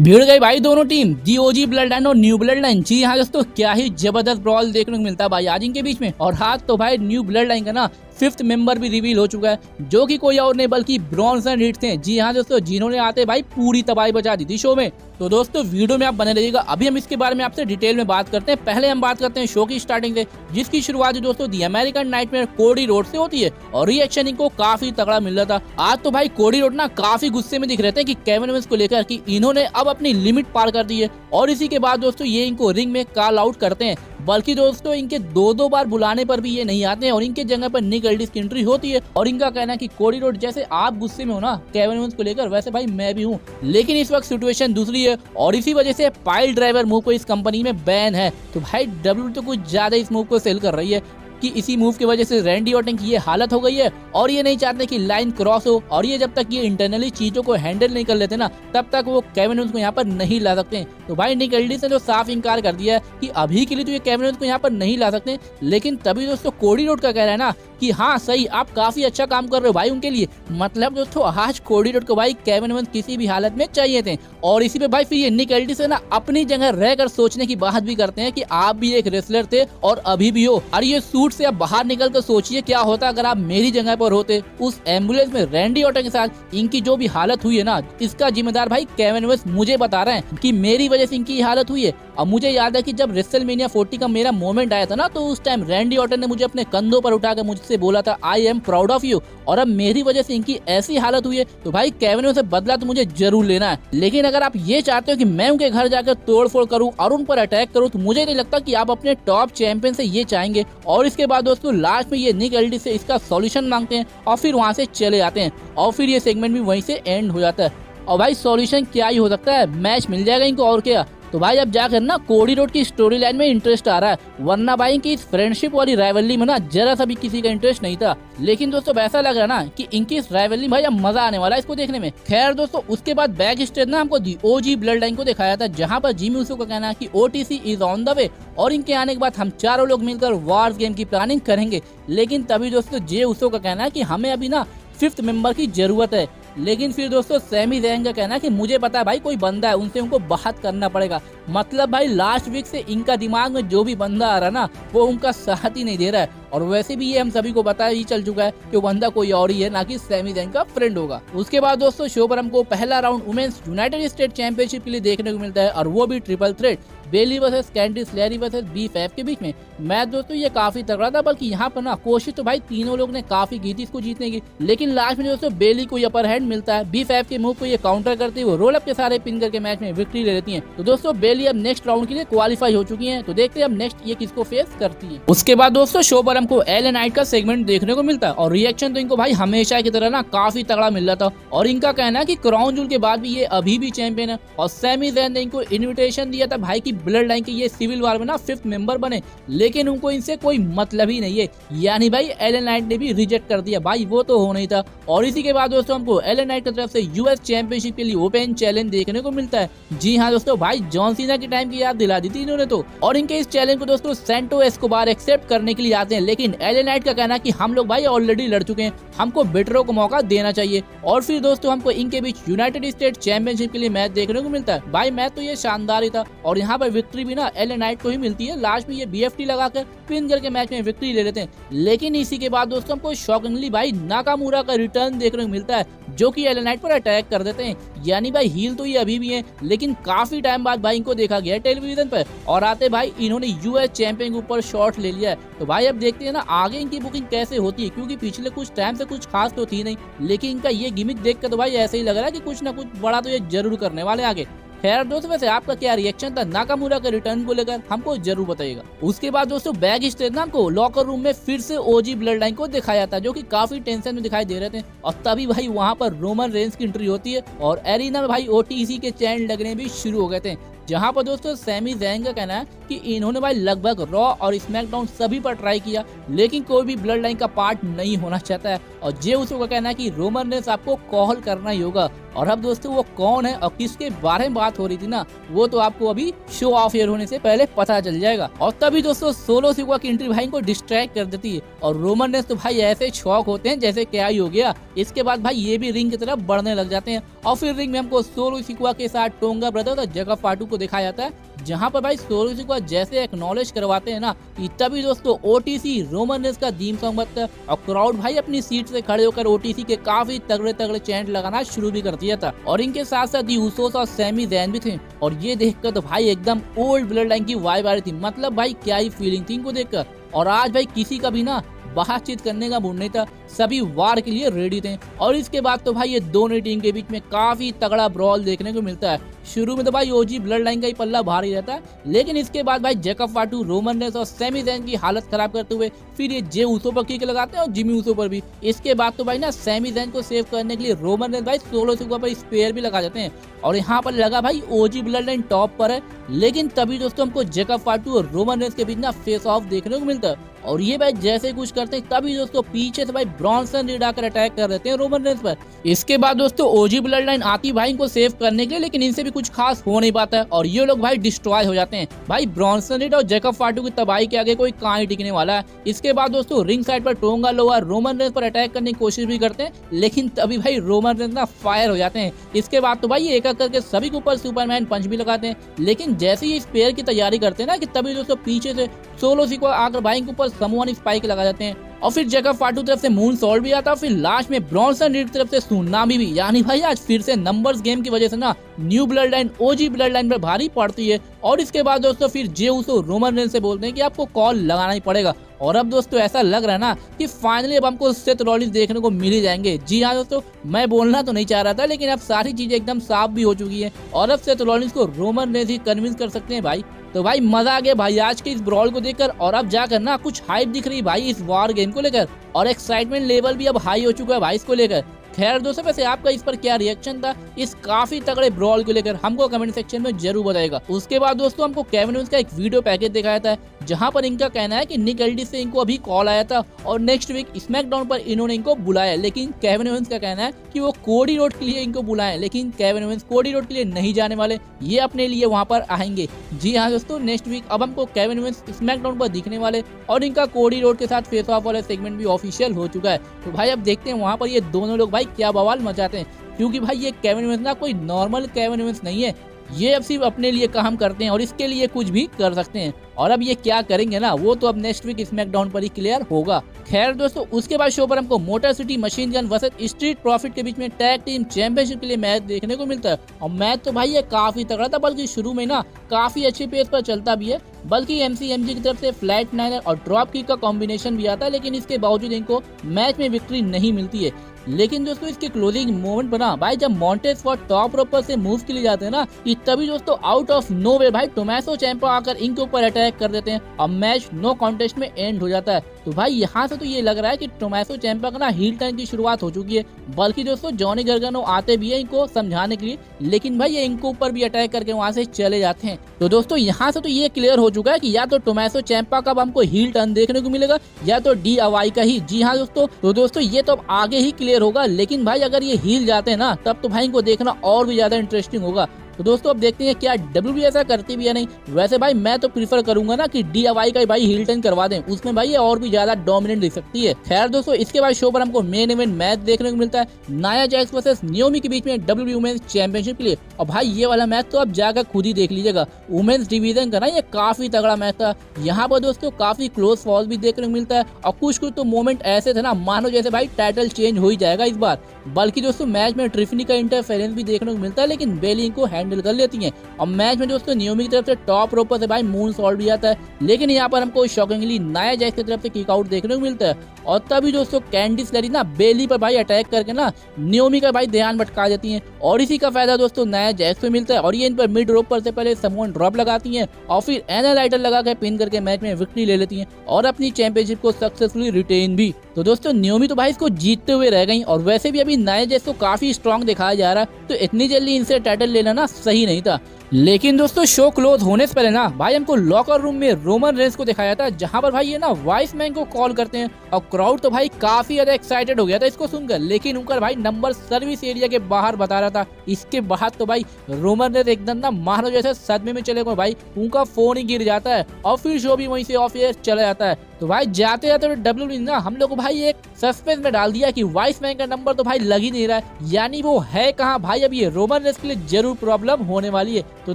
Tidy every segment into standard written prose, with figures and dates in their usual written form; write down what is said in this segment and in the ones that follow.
भिड़ गई भाई दोनों टीम, दी ओजी ब्लड लाइन और न्यू ब्लड लाइन। जी हाँ दोस्तों, क्या ही जबरदस्त ब्रॉल देखने को मिलता है भाई आज इनके बीच में। और हाथ तो भाई न्यू ब्लड लाइन का ना 5th मेंबर भी रिवील हो चुका है, जो कि कोई और नहीं बल्कि ब्रॉन्सन रीड थे। जी हाँ दोस्तों, जिन्होंने आते भाई पूरी तबाही बचा दी थी शो में। तो दोस्तों वीडियो में आप बने रहिएगा, अभी हम इसके बारे में आपसे डिटेल में बात करते हैं। पहले हम बात करते हैं शो की स्टार्टिंग से, जिसकी शुरुआत दोस्तों दी अमेरिकन नाइटमेयर कोडी रोड से होती है और रिएक्शन इनको काफी तगड़ा मिल रहा था। आज तो भाई कोडी रोड ना काफी गुस्से में दिख रहे थे कि केविन ओवेंस को लेकर कि इन्होंने अब अपनी लिमिट पार कर दी है। और इसी के बाद दोस्तों ये इनको रिंग में कॉल आउट करते हैं, बल्कि दोस्तों इनके दो बार बुलाने पर भी ये नहीं आते हैं और इनके जगह पर निक एल्डिस की एंट्री होती है। और इनका कहना है कि कोडी रोड जैसे आप गुस्से में हो ना केविन ओवेंस को लेकर, वैसे भाई मैं भी हूँ, लेकिन इस वक्त सिचुएशन दूसरी है और इसी वजह से पाइल ड्राइवर मूव को इस कंपनी में बैन है। तो भाई डब्ल्यू तो कुछ ज्यादा इस मूव को सेल कर रही है कि इसी मूव की वजह से रैंडी ऑर्टन की ये हालत हो गई है और ये नहीं चाहते कि लाइन क्रॉस हो। और ये जब तक ये इंटरनली चीजों को हैंडल नहीं कर लेते ना, तब तक वो केविन ओवेंस को यहाँ पर नहीं ला सकते। तो भाई निक एल्डिस ने जो साफ इनकार कर दिया है कि अभी के लिए तो ये केविन ओवेंस को यहाँ पर नहीं ला सकते। लेकिन तभी दोस्तों कोडी रोड का कह रहा है ना कि हाँ सही, आप काफी अच्छा काम कर रहे हो भाई उनके लिए। मतलब दोस्तों आज कोडी रोड को भाई केविन ओवेंस किसी भी हालत में चाहिए थे। और इसी पे भाई फिर ये निक एल्डिस है ना अपनी जगह रहकर सोचने की बात भी करते हैं कि आप भी एक रेसलर थे और अभी भी हो। और ये सूट से अब बाहर निकल कर सोचिए क्या होता अगर आप मेरी जगह पर होते। उस एम्बुलेंस में रैंडी ऑर्टन के साथ इनकी जो भी हालत हुई है ना, इसका जिम्मेदार भाई केविन ओवेंस मुझे बता रहे हैं कि मेरी वजह से इनकी हालत हुई है। अब मुझे याद है कि जब रेसलमेनिया 40 का मेरा मोमेंट आया था ना, तो उस टाइम रैंडी ऑर्टन ने मुझे अपने कंधों पर उठाकर मुझसे बोला था I am proud of you. और अब मेरी वजह से इनकी ऐसी हालत हुई है तो भाई केविन ओवेंस से बदला तो मुझे जरूर लेना है। लेकिन अगर आप ये चाहते हो कि मैं उनके घर जाकर तोड़फोड़ करूं और उन पर अटैक करूं, तो मुझे नहीं लगता कि आप अपने टॉप चैंपियन से ये चाहेंगे। और इसके बाद दोस्तों लास्ट में ये निक एल्डिस से इसका सॉल्यूशन मांगते हैं और फिर वहां से चले जाते हैं और फिर ये सेगमेंट भी वहीं से एंड हो जाता है। और भाई सॉल्यूशन क्या ही हो सकता है, मैच मिल जाएगा इनको और क्या। तो भाई अब जाकर ना कोडी रोड की स्टोरी लाइन में इंटरेस्ट आ रहा है, वरना भाई की इस फ्रेंडशिप वाली राइवलरी में ना जरा सा भी किसी का इंटरेस्ट नहीं था। लेकिन दोस्तों ऐसा लग रहा ना कि इनकी इस राइवलरी भाई अब मजा आने वाला है इसको देखने में। खैर दोस्तों उसके बाद बैक स्टेज ना हमको दी ओजी ब्लड लाइन को दिखाया था, जहाँ पर जिमी ऊसो का कहना है कि OTC is on the way और इनके आने के बाद हम चारों लोग मिलकर वार्स गेम की प्लानिंग करेंगे। लेकिन तभी दोस्तों जे ऊसो का कहना है कि हमें अभी ना 5th मेंबर की जरूरत है। लेकिन फिर दोस्तों सैमी ज़ैन का कहना है कि मुझे पता है भाई कोई बंदा है, उनसे उनको बात करना पड़ेगा। मतलब भाई लास्ट वीक से इनका दिमाग में जो भी बंदा आ रहा है ना, वो उनका साथ ही नहीं दे रहा है। और वैसे भी ये हम सभी को पता ही चल चुका है कि वो बंदा कोई और ही है, ना कि सैमी ज़ैन का फ्रेंड होगा। उसके बाद दोस्तों शो पर हमको पहला round women's United States championship के लिए देखने को मिलता है और वो भी triple threat, Bayley versus Candice LeRae versus BFF के बीच में। मैच दोस्तों ये काफी तगड़ा था, बल्कि यहाँ पर ना कोशिश तो भाई तीनों लोग ने काफी की थी इसको जीतने की। लेकिन लास्ट में दोस्तों बेली को अपर हैंड मिलता है, BFF के मूव को ये काउंटर करते हुए रोल अप के सारे पिन करके मैच में विक्ट्री ले लेती हैं। तो दोस्तों बेली अब नेक्स्ट राउंड के लिए क्वालिफाई हो चुकी हैं। तो देखते हैं अब नेक्स्ट ये किसको फेस करती है। उसके बाद दोस्तों शो पर हमको एल नाइट का सेगमेंट देखने को मिलता है और रिएक्शन तो इनको भाई हमेशा की तरह ना काफी तगड़ा मिल रहा था। और इनका कहना है कि क्राउन जूल के बाद भी ये अभी भी चैंपियन है और सैमी ज़ैन ने इनको इन्विटेशन दिया था भाई की ब्लड लाइन के ये सिविल वार में ना 5th मेंबर बने, लेकिन उनको इनसे कोई मतलब ही नहीं है। यानी भाई एलन नाइट ने भी रिजेक्ट कर दिया, भाई वो तो होना ही था। और इसी के बाद दोस्तों हमको एलन नाइट की तरफ से यूएस चैंपियनशिप के लिए ओपन चैलेंज देखने को मिलता है। जी हाँ दोस्तों, भाई जॉन सीना के टाइम की याद दिला दी थी इन्होंने तो। और इनके इस चैलेंज को दोस्तों सैंटो एस्कोबार एक्सेप्ट करने के लिए आते हैं, लेकिन एलन नाइट का कहना कि हम लोग भाई ऑलरेडी लड़ चुके हैं, हमको बेटरों को मौका देना चाहिए। और फिर दोस्तों हमको इनके बीच यूनाइटेड स्टेट चैंपियनशिप के लिए मैच देखने को मिलता है। भाई मैच तो ये शानदार ही था और यहाँ पर विक्ट्री भी ना एलन नाइट को ही मिलती है। लास्ट में ये BFT लगाकर पिन करके मैच में विक्ट्री ले लेते हैं। लेकिन इसी के बाद दोस्तों हमको शॉकिंगली भाई नाकामुरा का रिटर्न देखने को मिलता है, जो कि एलन नाइट पर अटैक कर देते हैं। यानी भाई हील तो ये अभी भी है, लेकिन काफी टाइम बाद भाई इनको देखा गया है टेलीविजन पर और आते भाई इन्होंने यूएस चैंपियन के ऊपर शॉट ले लिया है। तो भाई अब देखते हैं ना आगे इनकी बुकिंग कैसे होती है, क्योंकि पिछले कुछ टाइम से कुछ खास तो थी नहीं, लेकिन इनका ये गिमिक देख कर तो भाई ऐसे ही लग रहा है कि कुछ ना कुछ बड़ा तो ये जरूर करने वाले आगे। खैर दोस्तों वैसे आपका क्या रिएक्शन था नाकामुरा के रिटर्न को लेकर, हमको जरूर बताइएगा। उसके बाद दोस्तों बैक स्टेज ना हमको लॉकर रूम में फिर से ओजी ब्लड लाइन को दिखाया था, जो कि काफी टेंशन में दिखाई दे रहे थे। और तभी भाई वहां पर रोमन रेंस की एंट्री होती है और एरिना में भाई OTC के चैन लगने भी शुरू हो गए थे। जहां पर दोस्तों सैमी ज़ैन का कहना है कि इन्होंने भाई लगभग रॉ और स्मैकडाउन सभी पर ट्राई किया, लेकिन कोई भी ब्लड लाइन का पार्ट नहीं होना चाहता है। और जे उसो का कहना है कि रोमन रेंस आपको कॉल करना ही होगा। और अब दोस्तों वो कौन है और किसके बारे में बात हो रही थी ना, वो तो आपको अभी शो ऑफ एयर होने से पहले पता चल जाएगा। और तभी दोस्तों सोलो सिकुआ की एंट्री भाई को डिस्ट्रैक्ट कर देती है और रोमन रेंस तो भाई ऐसे शॉक होते हैं जैसे क्या ही हो गया। इसके बाद भाई ये भी रिंग की तरफ बढ़ने लग जाते हैं और फिर रिंग में हमको सोलो सिकुआ के साथ टोंगा ब्रदर्स और जगह फाटू को दिखाया जाता है, जहां पर भाई सोलो सिकुआ जैसे एक्नॉलेज करवाते हैं ना कि तभी दोस्तों ओटीसी रोमन रेंस का थीम सॉन्ग बजता है और क्राउड भाई अपनी सीट से खड़े होकर ओटीसी के काफी तगड़े तगड़े चैंट लगाना शुरू भी कर दिया था। और इनके साथ साथ दी उसोस और सैमी जैन भी थे और ये देखकर तो भाई एकदम ओल्ड ब्लड लाइन की वाइब आ रही थी। मतलब भाई क्या ही फीलिंग थी इनको देखकर। और आज भाई किसी का भी ना बातचीत करने का मूड नहीं था, सभी वार के लिए रेडी थे। और इसके बाद तो भाई ये दोनों टीम के बीच में काफी तगड़ा ब्रॉल देखने को मिलता है। शुरू में तो भाई ओजी ब्लड लाइन का ही पल्ला भारी रहता है, लेकिन इसके बाद भाई जैकब फाटू, रोमन रेंस और सैमी जैन की हालत खराब करते हुए फिर ये जे उसो पर किक लगाते हैं और जिमी उसो पर भी। इसके बाद तो भाई ना सैमी जैन को सेव करने के लिए रोमन रेंस भाई सोलो सिकुआ पर स्पेयर भी लगा देते हैं और यहाँ पर लगा भाई ओजी ब्लड लाइन टॉप पर है। लेकिन तभी दोस्तों हमको जैकब फाटू और रोमन रेंस के बीच ना फेस ऑफ देखने को मिलता है और ये भाई जैसे कुछ करते हैं तभी दोस्तों पीछे से भाई ब्रॉन्सन रीड आकर अटैक कर देते हैं रोमन रेंस पर। इसके बाद दोस्तों ओजी ब्लड लाइन आती भाई इनको सेव करने के लिए, लेकिन इनसे भी कुछ खास हो नहीं पाता है और ये लोग भाई डिस्ट्रॉय हो जाते हैं। भाई ब्रॉन्सन रीड और जैकब फाटू की तबाही के आगे कोई कहां ही टिकने वाला है। इसके बाद दोस्तों रिंग साइड पर टोंगा लोआ रोमन रेंस पर अटैक करने की कोशिश भी करते हैं, लेकिन तभी भाई रोमन रेंस ना फायर हो जाते हैं। इसके बाद तो भाई एक एक करके सभी के ऊपर सुपरमैन पंच भी लगाते हैं, लेकिन जैसे ही स्पेयर की तैयारी करते हैं ना कि तभी दोस्तों पीछे से सोलो सिकुआ आकर भाई के ऊपर समूहन स्पाइक लगा जाते हैं और फिर जैकब फाटू तरफ से मून सॉल्ट भी आता है। फिर लास्ट में ब्रॉन्सन रीड तरफ से सुनामी भी। यानी भाई आज फिर से नंबर्स गेम की वजह से ना न्यू ब्लड लाइन ओजी ब्लड लाइन पर भारी पड़ती है। और इसके बाद दोस्तों फिर जे उसो रोमन रेंस से बोलते हैं कि आपको कॉल लगाना ही पड़ेगा। और अब दोस्तों ऐसा लग रहा है ना कि फाइनली अब हमको सेथ रॉलिंस देखने को मिल ही जाएंगे। जी हाँ दोस्तों, मैं बोलना तो नहीं चाह रहा था, लेकिन अब सारी चीजें एकदम साफ भी हो चुकी है और अब सेथ रॉलिंस को रोमन रेंस ही कन्विंस कर सकते हैं भाई। तो भाई मजा आ गया भाई आज के इस ब्रॉल को देखकर और अब जाकर ना कुछ हाइप दिख रही भाई इस वॉर गेम को लेकर और एक्साइटमेंट लेवल भी अब हाई हो चुका है भाई इसको लेकर। खैर दोस्तों, वैसे आपका इस पर क्या रिएक्शन था इस काफी तगड़े ब्रॉल को लेकर, हमको कमेंट सेक्शन में जरूर बताएगा। उसके बाद दोस्तों हमको केविन ओवेंस का एक वीडियो पैकेज दिखाया था जहां पर इनका कहना है कि निक एल्डी से इनको अभी कॉल आया था और नेक्स्ट वीक स्मैकडाउन पर इन्होंने इनको बुलाया, लेकिन केविन ओवेंस का कहना है कि वो कोडी रोड के लिए इनको बुलाए, लेकिन केविन ओवेंस कोडी रोड के लिए नहीं जाने वाले, ये अपने लिए वहां पर आएंगे। जी हाँ दोस्तों, नेक्स्ट वीक अब हमको केविन ओवेंस स्मैकडाउन पर दिखने वाले और इनका कोडी रोड के साथ फेस ऑफ वाला सेगमेंट भी ऑफिशियल हो चुका है। तो भाई अब देखते हैं वहां पर ये दोनों लोग भाई क्या बवाल मचाते हैं, क्योंकि भाई ये केविन ओवेंस ना कोई नॉर्मल केविन ओवेंस नहीं है, ये अब सिर्फ अपने लिए काम करते हैं और इसके लिए कुछ भी कर सकते हैं। और अब ये क्या करेंगे ना वो तो अब नेक्स्ट वीक स्मैकडाउन पर ही क्लियर होगा। खैर दोस्तों, उसके बाद शो पर हमको motor city machine gun versus street profit के बीच में टैग टीम चैंपियनशिप के लिए मैच देखने को मिलता है और मैच तो भाई ये काफी तगड़ा था, बल्कि शुरू में ना काफी अच्छे पेस पर चलता भी है, बल्कि एमसीएमजी की तरफ से फ्लैट नाइनर और ड्रॉप किक का कॉम्बिनेशन भी आता है, लेकिन इसके बावजूद इनको मैच में विक्ट्री नहीं मिलती है। लेकिन दोस्तों इसके क्लोजिंग मोमेंट पर ना भाई जब मॉन्टेज फॉर टॉप रोप पर से मूव के लिए जाते हैं ना कि तभी दोस्तों आउट ऑफ नोवेयर भाई टोमासो चैंपा आकर इनके ऊपर अटैक कर देते हैं और मैच नो कॉन्टेस्ट में एंड हो जाता है। तो भाई यहाँ से तो ये लग रहा है कि टोमासो चैंपा का ना हील टर्न की शुरुआत हो चुकी है, बल्कि दोस्तों जॉनी गार्गानो आते भी है इनको समझाने के लिए, लेकिन भाई ये इनको ऊपर भी अटैक करके वहाँ से चले जाते हैं। तो दोस्तों यहाँ से तो ये क्लियर हो चुका है कि या तो टोमासो चैंपा का हमको हील टर्न देखने को मिलेगा या तो DIY का ही। जी हाँ दोस्तों, तो दोस्तों ये तो अब आगे ही क्लियर होगा, लेकिन भाई अगर ये हील जाते हैं ना तब तो भाई इनको देखना और भी ज्यादा इंटरेस्टिंग होगा। तो दोस्तों अब देखते हैं क्या WWE ऐसा करती भी है नहीं। वैसे भाई मैं तो प्रीफर करूंगा ना कि DIY का भाई हील टर्न करवा दें, उसमें भाई ये और भी ज्यादा डोमिनेंट दिख सकती है। खैर दोस्तों, इसके बाद शो पर हमको मेन इवेंट मैच देखने को मिलता है नाया जैक्स वर्सेस नियोमी के बीच में WWE वुमेन्स चैंपियनशिप के लिए। और भाई ये वाला मैच तो आप जाकर खुद ही देख लीजिएगा, वुमेन्स डिवीजन का ना ये काफी तगड़ा मैच था। यहाँ पर दोस्तों काफी क्लोज फॉल भी देखने को मिलता है और कुछ कुछ तो मोमेंट ऐसे थे ना मानो जैसे भाई टाइटल चेंज हो ही जाएगा इस बार। बल्कि दोस्तों मैच में ट्रिफनी का इंटरफेरेंस भी देखने को मिलता है, लेकिन बेली को हैंडल कर लेती है। और मैच में दोस्तों नियोमी की तरफ से टॉप रोप पर से भाई मून सॉल्ट भी आता है, लेकिन यहाँ पर हमको शॉकिंगली नाया जैक्स की तरफ से किक आउट देखने को मिलता है। और तभी दोस्तों कैंडिस लेरी ना बेली पर भाई अटैक करके ना नियोमी का भाई ध्यान भटका देती हैं और इसी का फायदा दोस्तों नाया जैक्स को मिलता है और ये इन पर मिड रोप पर से पहले समोन ड्रॉप लगाती हैं और फिर एनालाइटर लगा के पिन करके मैच में विक्ट्री ले लेती हैं और अपनी चैंपियनशिप को सक्सेसफुली रिटेन भी। तो दोस्तों नियोमी तो भाई इसको जीतते हुए रह गई और वैसे भी अभी नाया जैक्स को काफी स्ट्रॉन्ग दिखाया जा रहा है, तो इतनी जल्दी इनसे टाइटल लेना ना सही नहीं था। लेकिन दोस्तों शो क्लोज होने से पहले ना भाई हमको लॉकर रूम में रोमन रेंस को दिखाया था, जहां पर भाई ये ना वाइस मैन को कॉल करते हैं और क्राउड तो भाई काफी ज्यादा एक्साइटेड हो गया था इसको सुनकर। लेकिन उनका भाई नंबर सर्विस एरिया के बाहर बता रहा था। इसके बाद तो भाई रोमन रेंस एकदम ना मानो जैसे सदमे में चले गए भाई, उनका फोन ही गिर जाता है और फिर शो भी वहीं से ऑफ एयर चला जाता है। तो भाई जाते जाते तो डब्ल्यूडब्ल्यूई ना हम लोग को भाई एक सस्पेंस में डाल दिया कि वाइस मैन का नंबर तो भाई लग ही नहीं रहा है, यानी वो है कहाँ भाई। अब ये रोमन रेंस के लिए जरूर प्रॉब्लम होने वाली है। तो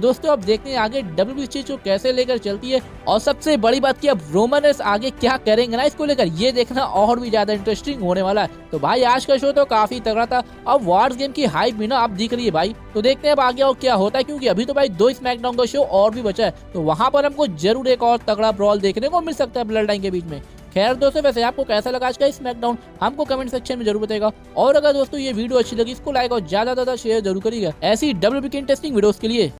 दोस्तों अब देखते हैं आगे डब्ल्यूडब्ल्यूई इस चीज को कैसे लेकर चलती है, और सबसे बड़ी बात की अब रोमन रेंस आगे क्या करेंगे ना इसको लेकर, ये देखना और भी ज्यादा इंटरेस्टिंग होने वाला है। तो भाई आज का शो तो काफी तगड़ा था। अब वार्स गेम की हाइप भी ना अब दिख रही है भाई, तो देखते हैं अब आगे और क्या होता है, क्योंकि अभी तो भाई 2 स्मैकडाउन का शो और भी बचा है, तो वहां पर हमको जरूर एक और तगड़ा ब्रॉल देखने को मिल सकता है ब्लड लाइन के बीच में। खैर दोस्तों वैसे आपको कैसा लगा आज का स्मैकडाउन हमको कमेंट सेक्शन में जरूर बताएगा, और अगर दोस्तों ये वीडियो अच्छी लगी इसको लाइक और ज्यादा शेयर जरूर करिएगा ऐसी डब्ल्यूडब्ल्यूई की इंटरेस्टिंग वीडियोस के लिए।